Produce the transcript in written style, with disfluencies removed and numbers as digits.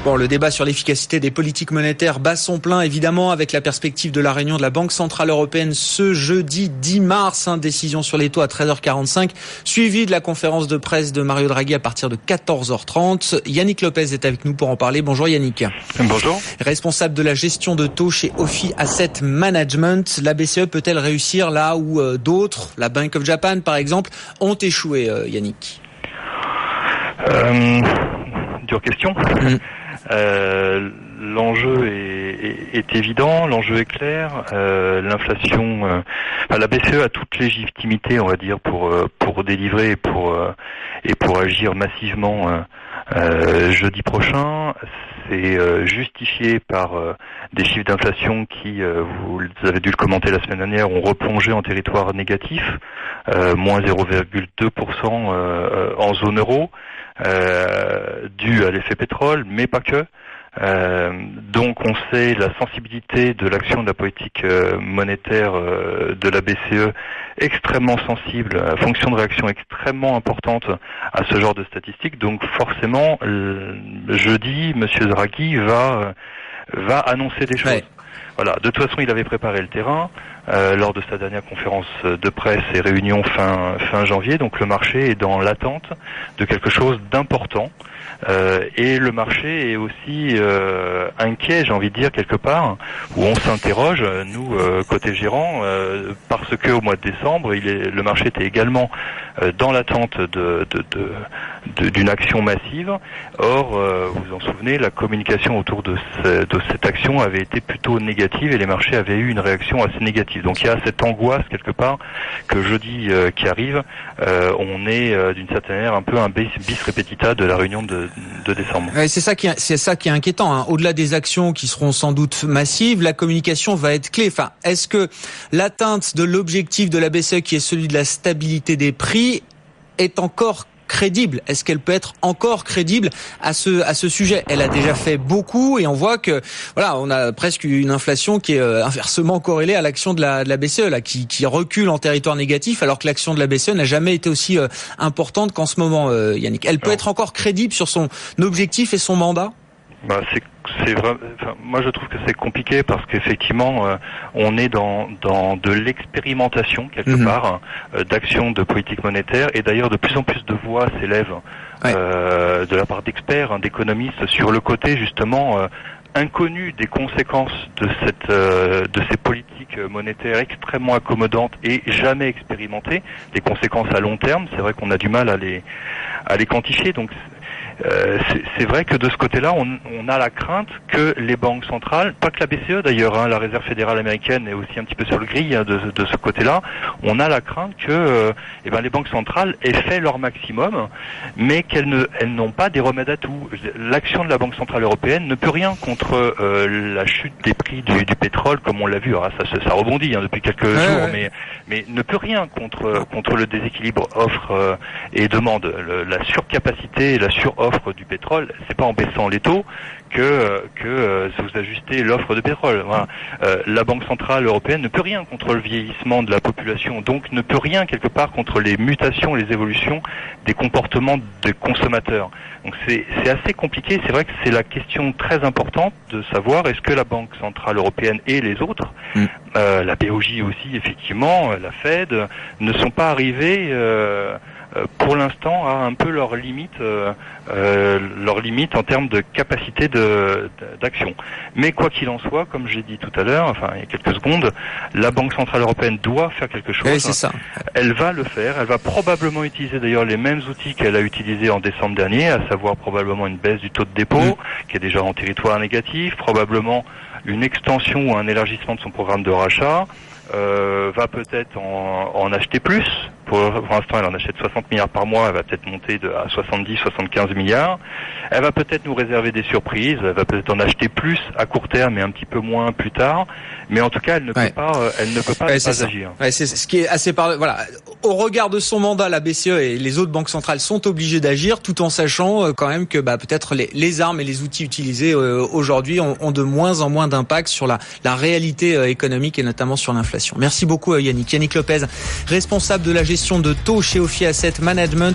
Bon, le débat sur l'efficacité des politiques monétaires bat son plein, évidemment, avec la perspective de la réunion de la Banque Centrale Européenne ce jeudi 10 mars. Décision sur les taux à 13h45, suivie de la conférence de presse de Mario Draghi à partir de 14h30. Yannick Lopez est avec nous pour en parler. Bonjour Yannick. Bonjour. Responsable de la gestion de taux chez Ofi Asset Management. La BCE peut-elle réussir là où d'autres, la Bank of Japan par exemple, ont échoué, Yannick? Dure question. L'enjeu est évident, l'enjeu est clair. L'inflation, la BCE a toute légitimité, on va dire, pour délivrer et pour agir massivement jeudi prochain. C'est justifié par des chiffres d'inflation qui, vous avez dû le commenter la semaine dernière, ont replongé en territoire négatif, moins 0,2% en zone euro, dû à l'effet pétrole, mais pas que. Donc on sait la sensibilité de l'action de la politique monétaire de la BCE extrêmement sensible, fonction de réaction extrêmement importante à ce genre de statistiques. Donc forcément, jeudi, Monsieur Draghi va annoncer des choses. Ouais. Voilà. De toute façon, il avait préparé le terrain lors de sa dernière conférence de presse et réunion fin janvier. Donc le marché est dans l'attente de quelque chose d'important. Et le marché est aussi inquiet, j'ai envie de dire, quelque part, où on s'interroge, nous, côté gérant, parce que au mois de décembre, le marché était également dans l'attente d'une action massive. Or, vous vous en souvenez, la communication autour de cette action avait été plutôt négative et les marchés avaient eu une réaction assez négative. Donc il y a cette angoisse quelque part que jeudi qui arrive, on est d'une certaine manière un peu un bis repetita de la réunion de décembre. Ouais, c'est ça qui est inquiétant. Au-delà des actions qui seront sans doute massives, la communication va être clé. Enfin, est-ce que l'atteinte de l'objectif de la BCE, qui est celui de la stabilité des prix, est encore crédible? Est-ce qu'elle peut être encore crédible à ce sujet? Elle a déjà fait beaucoup et on voit que on a presque une inflation qui est inversement corrélée à l'action de la BCE là, qui recule en territoire négatif, alors que l'action de la BCE n'a jamais été aussi importante qu'en ce moment, Yannick. Elle peut être encore crédible sur son objectif et son mandat? C'est vrai. Enfin, moi, je trouve que c'est compliqué parce qu'effectivement, on est dans de l'expérimentation quelque part d'action de politique monétaire, et d'ailleurs de plus en plus de voix s'élèvent de la part d'experts, d'économistes sur le côté justement inconnu des conséquences de ces politiques monétaires extrêmement accommodantes et jamais expérimentées, des conséquences à long terme. C'est vrai qu'on a du mal à les quantifier. Donc c'est vrai que de ce côté-là, on a la crainte que les banques centrales, pas que la BCE d'ailleurs, la Réserve fédérale américaine est aussi un petit peu sur le grill de ce côté-là, on a la crainte que les banques centrales aient fait leur maximum, mais qu'elles n'ont pas des remèdes à tout. L'action de la Banque centrale européenne ne peut rien contre la chute des prix du pétrole, comme on l'a vu. Alors ça rebondit depuis quelques jours, mais ne peut rien contre le déséquilibre offre et demande. La surcapacité et la suroffre du pétrole, c'est pas en baissant les taux que vous ajustez l'offre de pétrole. Voilà. La Banque centrale européenne ne peut rien contre le vieillissement de la population, donc ne peut rien quelque part contre les mutations, les évolutions des comportements des consommateurs. Donc c'est assez compliqué. C'est vrai que c'est la question très importante de savoir est-ce que la Banque centrale européenne et les autres, la BOJ aussi effectivement, la Fed, ne sont pas arrivés pour l'instant à un peu leur limite en termes de capacité d'action. Mais quoi qu'il en soit, comme j'ai dit tout à l'heure, il y a quelques secondes, la Banque centrale européenne doit faire quelque chose. Oui, c'est ça. Elle va le faire. Elle va probablement utiliser d'ailleurs les mêmes outils qu'elle a utilisés en décembre dernier, à savoir probablement une baisse du taux de dépôt, qui est déjà en territoire négatif, probablement une extension ou un élargissement de son programme de rachat, va peut-être en acheter plus. Pour l'instant, elle en achète 60 milliards par mois, elle va peut-être monter à 70-75 milliards. Elle va peut-être nous réserver des surprises, elle va peut-être en acheter plus à court terme et un petit peu moins plus tard. Mais en tout cas, elle ne peut pas ne pas agir. Ouais, c'est ce qui est assez au regard de son mandat, la BCE et les autres banques centrales sont obligées d'agir, tout en sachant quand même que peut-être les armes et les outils utilisés aujourd'hui ont de moins en moins d'impact sur la réalité économique et notamment sur l'inflation. Merci beaucoup Yannick. Yannick Lopez, responsable de la gestion de taux chez Ofi Asset Management.